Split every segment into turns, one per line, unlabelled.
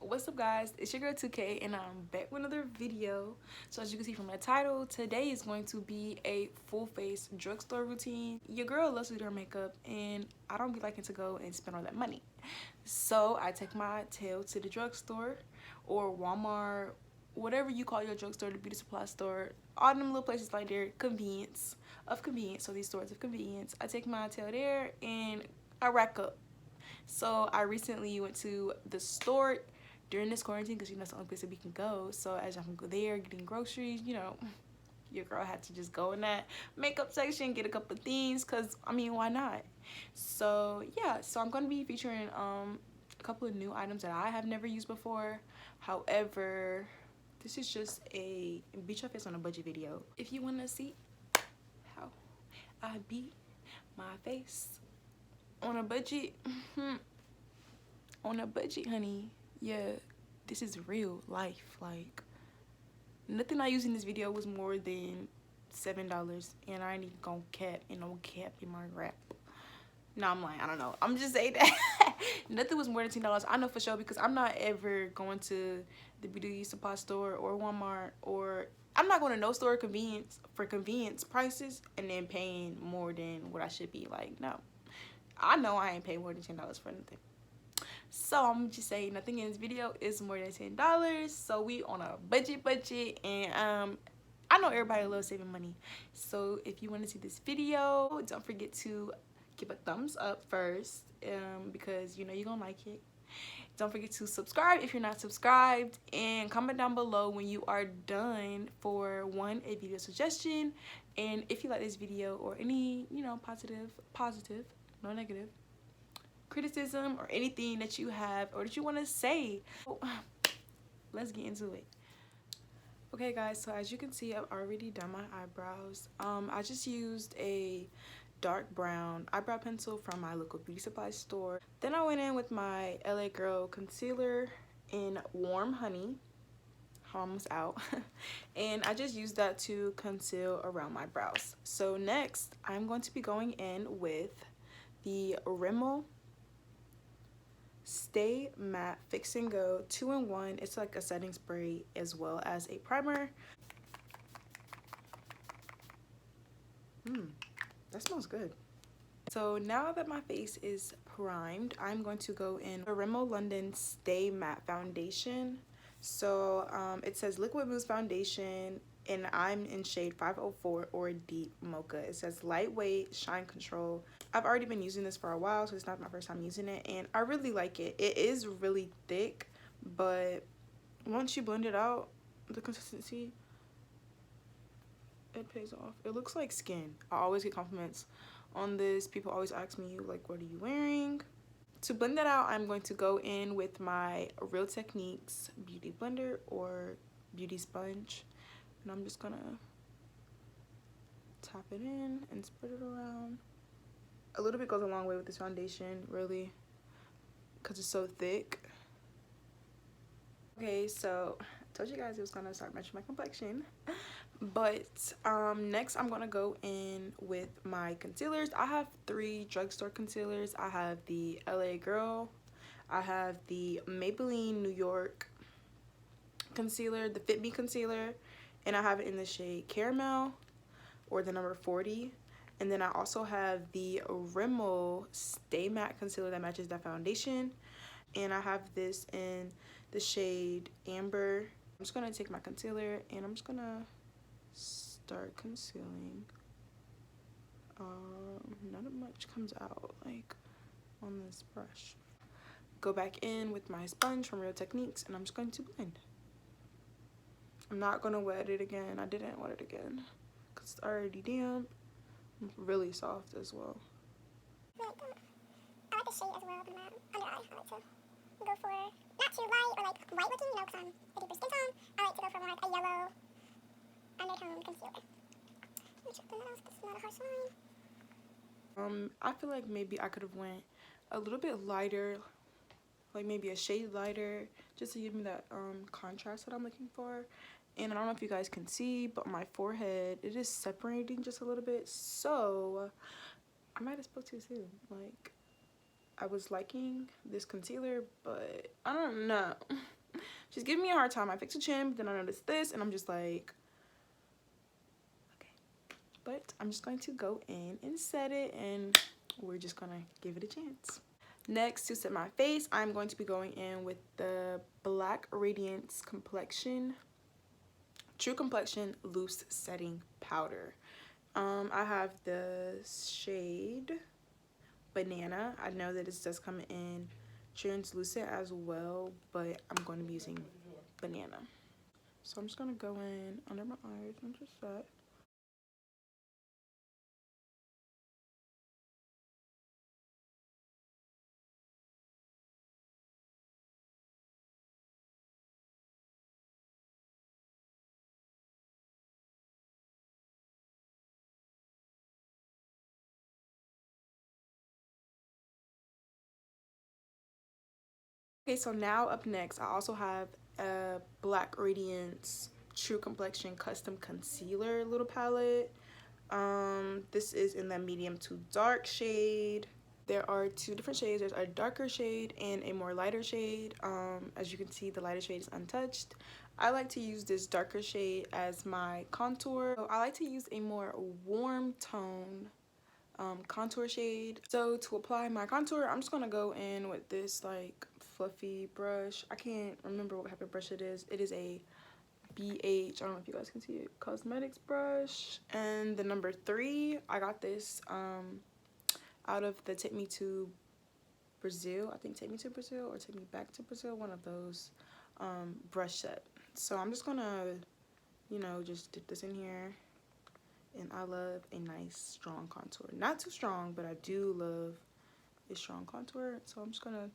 What's up, guys? It's your girl 2K and I'm back with another video. So as you can see from the title, today is going to be a full face drugstore routine. Your girl loves to do her makeup and I don't be liking to go and spend all that money. So I take my tail to the drugstore or Walmart, whatever you call your drugstore, the beauty supply store, all them little places like they're convenience. So these stores of convenience. I take my tail there and I rack up. So I recently went to the store during this quarantine because that's the only place that we can go. So as I can go there getting groceries, your girl had to just go in that makeup section, get a couple of things, because I mean, why not? So yeah, so I'm going to be featuring a couple of new items that I have never used before. However, this is just a beat your face on a budget video. If you want to see how I beat my face on a budget, on a budget, honey. Yeah, this is real life. Like, nothing I used in this video was more than $7, and I ain't even gonna cap and no cap in my rap. No, I'm lying. I don't know. I'm just saying that nothing was more than $10. I know for sure because I'm not ever going to the beauty supply store or Walmart, or I'm not going to no store for convenience prices and then paying more than what I should be. Like, no. I know I ain't paying more than $10 for nothing. So I'm just saying nothing in this video is more than $10. So we on a budget and I know everybody loves saving money. So if you want to see this video, don't forget to give a thumbs up first, because you're gonna like it. Don't forget to subscribe if you're not subscribed, and comment down below when you are done for a video suggestion, and if you like this video or any positive, no negative criticism or anything that you have or that you want to say. Let's get into it. Okay guys, so as you can see, I've already done my eyebrows. I just used a dark brown eyebrow pencil from my local beauty supply store. Then I went in with my LA Girl concealer in Warm Honey. Almost out. And I just used that to conceal around my brows. So next I'm going to be going in with the Rimmel Stay Matte Fix and Go 2-in-1. It's like a setting spray as well as a primer. That smells good. So now that my face is primed, I'm going to go in the Rimmel London Stay Matte Foundation. So it says Liquid Mousse Foundation, and I'm in shade 504 or Deep Mocha. It says lightweight, shine control. I've already been using this for a while, so it's not my first time using it, and I really like it. It is really thick, but once you blend it out, the consistency, it pays off. It looks like skin. I always get compliments on this. People always ask me, like, what are you wearing? To blend that out, I'm going to go in with my Real Techniques beauty blender or beauty sponge, and I'm just gonna tap it in and spread it around. A little bit goes a long way with this foundation, really, because it's so thick. Okay, so I told you guys it was gonna start matching my complexion, but next I'm gonna go in with my concealers. I have 3 drugstore concealers. I have the LA Girl, I have the Maybelline New York concealer, the Fit Me concealer, and I have it in the shade Caramel or the number 40. And then I also have the Rimmel Stay Matte concealer that matches that foundation, and I have this in the shade Amber. I'm just gonna take my concealer and I'm just gonna start concealing. Not much comes out like on this brush. Go back in with my sponge from Real Techniques, and I'm just going to blend. I'm not gonna wet it again. I didn't wet it again because it's already damp. Really soft as well.
I like the shade as well, but under eye, I like to go for not too light or like white looking, because I'm a deeper skin tone. I like to go for more like a yellow undertone concealer. Let me check the nose, this is not a harsh line.
I feel like maybe I could have went a little bit lighter, like maybe a shade lighter, just to give me that contrast that I'm looking for. And I don't know if you guys can see, but my forehead, it is separating just a little bit, so I might have spoke too soon. Like, I was liking this concealer, but I don't know. she's giving me a hard time. I fixed her chin, but then I noticed this, and I'm just like, okay. But I'm just going to go in and set it, and we're just gonna give it a chance. Next, to set my face, I'm going to be going in with the Black Radiance True Complexion Loose Setting Powder. I have the shade Banana. I know that this does come in translucent as well, but I'm going to be using Banana. So I'm just going to go in under my eyes and just set. Okay, so now up next, I also have a Black Radiance True Complexion Custom Concealer little palette. This is in the medium to dark shade. There are two different shades. There's a darker shade and a more lighter shade. As you can see, the lighter shade is untouched. I like to use this darker shade as my contour. So I like to use a more warm tone contour shade. So to apply my contour, I'm just gonna go in with this like fluffy brush. I can't remember what type of brush it is. It is a BH, I don't know if you guys can see it, cosmetics brush. And the number 3, I got this out of the Take Me to Brazil, I think Take Me to Brazil or Take Me Back to Brazil, one of those brush set. So I'm just gonna, you know, just dip this in here. And I love a nice strong contour. Not too strong, but I do love a strong contour. So I'm just gonna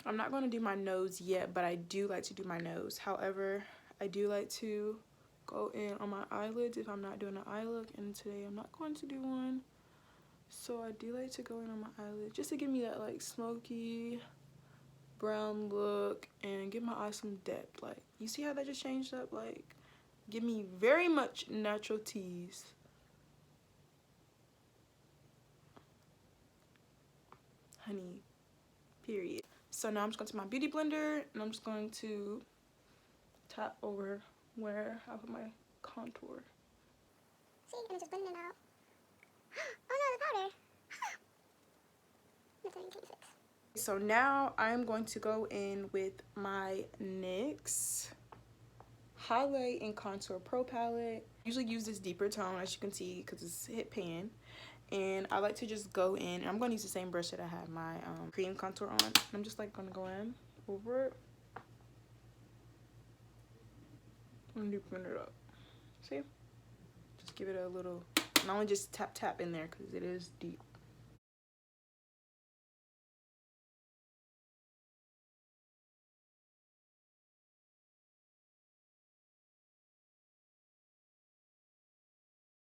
I'm not going to do my nose yet, but I do like to do my nose. However, I do like to go in on my eyelids if I'm not doing an eye look, and today I'm not going to do one. So I do like to go in on my eyelids just to give me that like smoky brown look and give my eyes some depth. Like, you see how that just changed up? Like, give me very much natural tease. Honey, period. So now I'm just going to my beauty blender and I'm just going to tap over where I put my contour.
See, I'm just blending it out. Oh no, the powder. I'm doing 26.
So now I'm going to go in with my NYX Highlight and Contour Pro palette. I usually use this deeper tone, as you can see, because it's hit pan. And I like to just go in, and I'm going to use the same brush that I had my cream contour on. I'm just like going to go in over it and deepen it up. See? Just give it a little, and I only just tap in there because it is deep.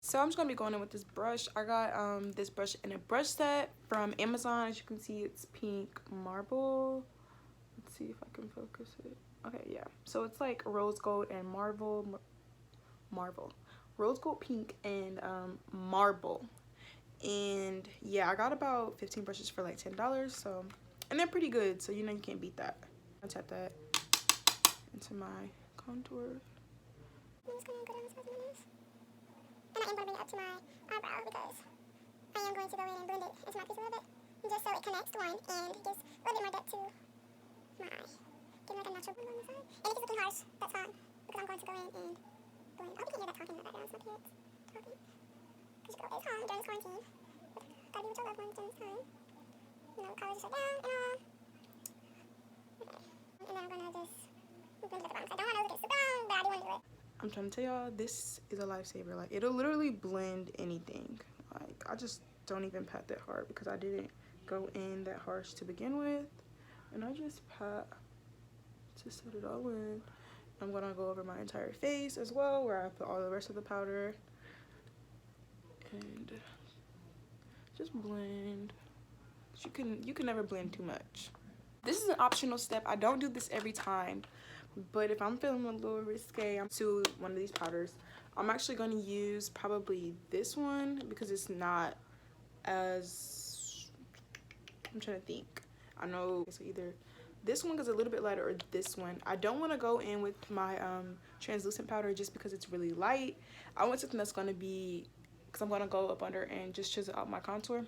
So I'm just gonna be going in with this brush. I got this brush in a brush set from Amazon. As you can see, it's pink marble. Let's see if I can focus it. Okay, yeah. So it's like rose gold and marble, rose gold, pink, and marble. And yeah, I got about 15 brushes for like $10. So, and they're pretty good. So you know you can't beat that. I tap that into my contour.
I'm just gonna go down the sides of my nose. And I am going to bring it up to my eyebrow because I am going to go in and blend it into my piece a little bit. Just so it connects to one and gives a little bit more depth to my eye. Give like a natural blend on the side. And if it's looking harsh, that's fine. Because I'm going to go in and blend. Oh, you can hear that talking in the background. It's my parents talking. Because your girl is home during this quarantine. Gotta be with your loved ones during this time. You know, college is shut down and all. Okay. And then I'm going to just blend it at the bottom. So I don't want to look at super long, but I do want to do it.
I'm trying to tell y'all, this is a lifesaver. Like, it'll literally blend anything. Like, I just don't even pat that hard because I didn't go in that harsh to begin with. And I just pat to set it all in. I'm gonna go over my entire face as well, where I put all the rest of the powder. And just blend. You can never blend too much. This is an optional step. I don't do this every time, but if I'm feeling a little risque, I'm to one of these powders. I'm actually going to use probably this one because it's not as, I'm trying to think. I know it's either this one is a little bit lighter or this one. I don't want to go in with my translucent powder just because it's really light. I want something that's going to be, because I'm going to go up under and just chisel out my contour.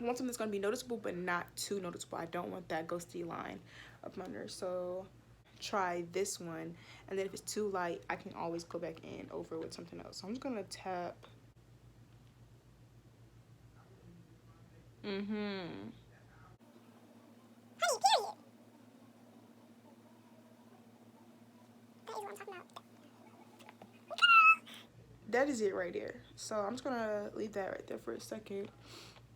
I want something that's going to be noticeable but not too noticeable. I don't want that ghosty line up under. So try this one, and then if it's too light, I can always go back in over with something else. So I'm just going to tap.
Honey, period. That is what I'm talking about.
That is it right there. So I'm just gonna leave that right there for a second,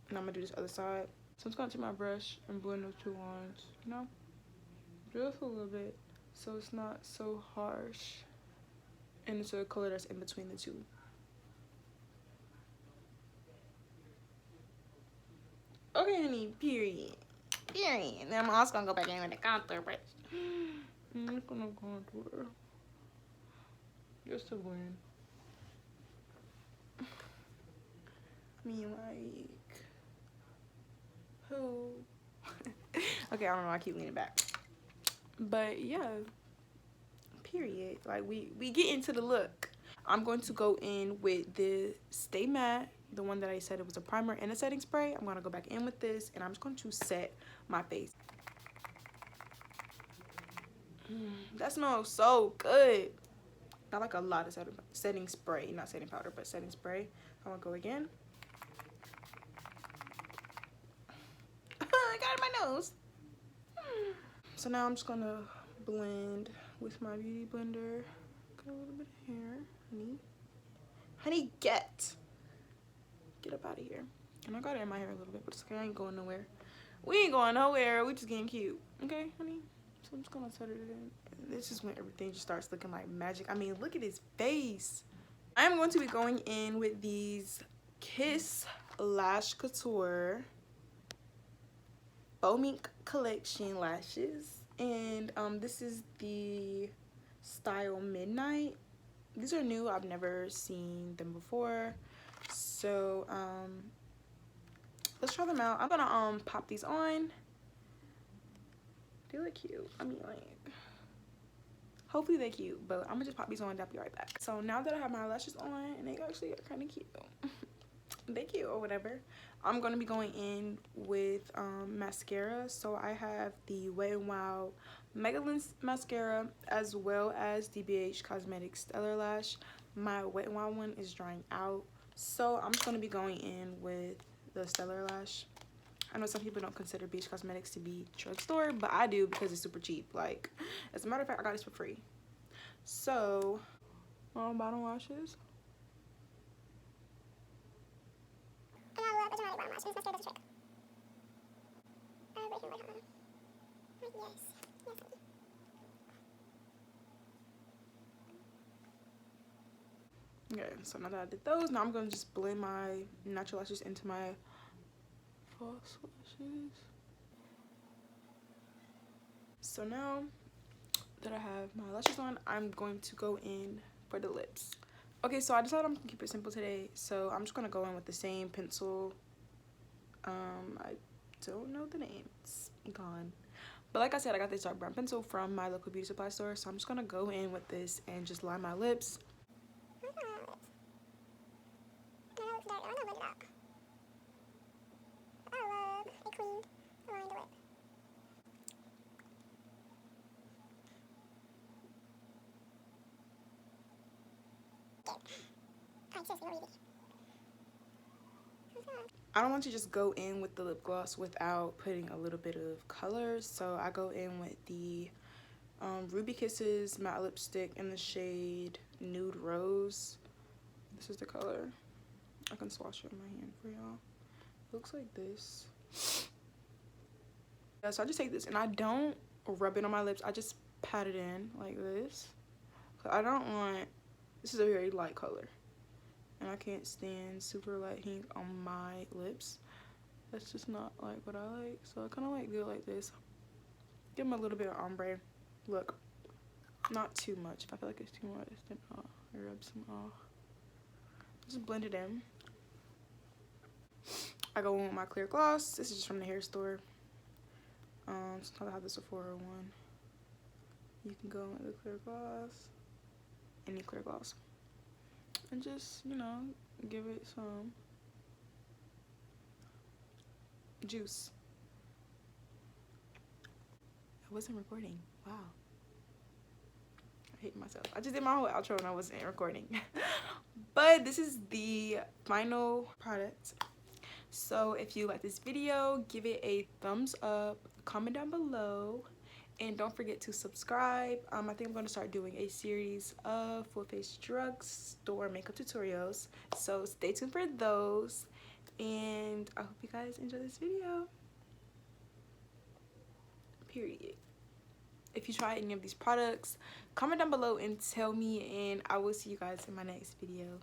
and I'm gonna do this other side. So I'm just gonna take my brush and blend those two lines, you know, just a little bit, so it's not so harsh, and it's a color that's in between the two. Okay, honey, period. And then I'm also gonna go back in with the contour brush. I'm just gonna contour just to blend. I mean, like, who? Okay, I don't know, I keep leaning back. But yeah, period. Like, we get into the look. I'm going to go in with the Stay Matte, the one that I said it was a primer and a setting spray. I'm gonna go back in with this, and I'm just going to set my face. That smells so good. I like a lot of setting spray, not setting powder, but setting spray. I'm gonna go again. I got it in my nose. So now I'm just gonna blend with my beauty blender. Got a little bit of hair, honey. Honey, get up out of here. And I got it in my hair a little bit, but it's okay. I ain't going nowhere. We ain't going nowhere. We just getting cute, okay, honey? So I'm just gonna set it in. And this is when everything just starts looking like magic. I mean, look at his face. I'm going to be going in with these Kiss Lash Couture Faux Mink Collection lashes, and this is the style Midnight. These are new. I've never seen them before, so let's try them out. I'm gonna pop these on. They look cute. I mean, like, hopefully they're cute, but I'm gonna just pop these on and I'll be right back. So now that I have my lashes on, and they actually are kind of cute, they cute or whatever, I'm gonna be going in with mascara. So I have the Wet n Wild Mega Lens mascara as well as the BH Cosmetics Stellar Lash. My Wet n Wild one is drying out, so I'm just gonna be going in with the Stellar Lash. I know some people don't consider BH Cosmetics to be drugstore, but I do because it's super cheap. Like, as a matter of fact, I got this for free. So bottom lashes.
And I love a dramatic bottom lash. This mascara does the trick. Right here, right on. Yes. Yes, honey.
Okay, so now that I did those, now I'm gonna just blend my natural lashes into my false lashes. So now that I have my lashes on, I'm going to go in for the lips. Okay, so I decided I'm gonna keep it simple today, so I'm just gonna go in with the same pencil. I don't know the name, it's gone. But like I said, I got this dark brown pencil from my local beauty supply store, so I'm just gonna go in with this and just line my lips. I don't want to just go in with the lip gloss without putting a little bit of color, so I go in with the Ruby Kisses matte lipstick in the shade Nude Rose. This is the color. I can swatch it in my hand for y'all. Looks like this. Yeah, so I just take this and I don't rub it on my lips. I just pat it in like this. I don't want, this is a very light color, and I can't stand super light ink on my lips. That's just not like what I like. So I kind of like do it like this. Give them a little bit of ombre look. Not too much. If I feel like it's too much, then I'll rub some off. Just blend it in. I go in with my clear gloss. This is just from the hair store. Sometimes I have the Sephora one. You can go in with the clear gloss. Any clear gloss. And just, you know, give it some juice. I wasn't recording. Wow. I hate myself. I just did my whole outro and I wasn't recording. But this is the final product. So if you like this video, give it a thumbs up, comment down below, and don't forget to subscribe. I think I'm going to start doing a series of full face drugstore makeup tutorials. So stay tuned for those. And I hope you guys enjoy this video. Period. If you try any of these products, comment down below and tell me, and I will see you guys in my next video.